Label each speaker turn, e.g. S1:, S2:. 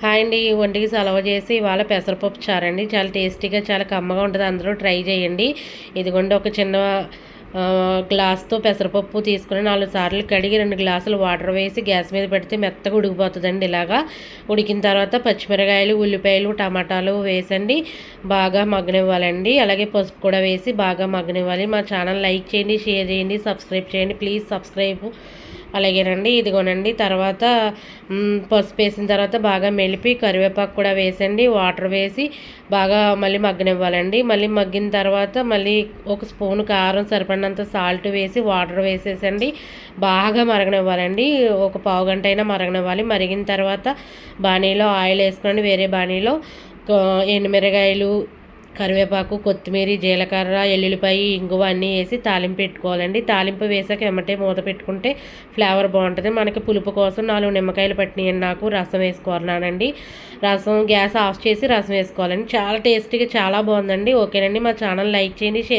S1: Hi అండి. ఒంటికి సలవ చేసి ఇవాళ పెసరపప్పు చారండి. చాలా టేస్టీగా చాలా కమ్మగా ఉంటుంది. అందరూ ట్రై చేయండి. ఇదిగోండి ఒక చిన్న గ్లాస్తో పెసరపప్పు తీసుకుని 4 సార్లు కడిగి 2 గ్లాసులు వాటర్ వేసి గ్యాస్ మీద పెడితే మెత్తగా ఉడికిపోతుందండి. ఇలాగా ఉడికిన తర్వాత పచ్చిమిరకాయలు, ఉల్లిపాయలు, టమాటాలు వేసండి బాగా మగ్గనివ్వాలండి. అలాగే పసుపు కూడా వేసి బాగా మగ్గనివ్వాలి. మా ఛానల్ లైక్ చేయండి, షేర్ చేయండి, సబ్స్క్రైబ్ చేయండి. Please subscribe. అలాగేనండి. ఇదిగోనండి తర్వాత పసుపు వేసిన తర్వాత బాగా మెలిపి కరివేపాకు కూడా వేసండి. వాటర్ వేసి బాగా మళ్ళీ మగ్గనివ్వాలండి. మళ్ళీ మగ్గిన తర్వాత మళ్ళీ ఒక స్పూన్ కారం సరిపడినంత సాల్ట్ వేసి వాటర్ వేసేసండి బాగా మరగనివ్వాలండి. ఒక పావు గంట అయినా మరగనివ్వాలి. మరిగిన తర్వాత బాణీలో ఆయిల్ వేసుకోండి. వేరే బాణీలో ఎండుమిరగాయలు, కరివేపాకు, కొత్తిమీర, జీలకర్ర, ఎల్లుల్లిపాయ, ఇంగువ అన్నీ వేసి తాలింపు పెట్టుకోవాలండి. తాలింపు వేసాక ఎమ్మటే మూత పెట్టుకుంటే ఫ్లేవర్ బాగుంటుంది. మనకి పులుపు కోసం 4 నిమ్మకాయలు పట్టినాయండి. నాకు రసం వేసుకున్నానండి. గ్యాస్ ఆఫ్ చేసి రసం వేసుకోవాలండి. చాలా టేస్టీగా చాలా బాగుందండి. ఓకేనండి. మా ఛానల్ లైక్ చేయండి, షేర్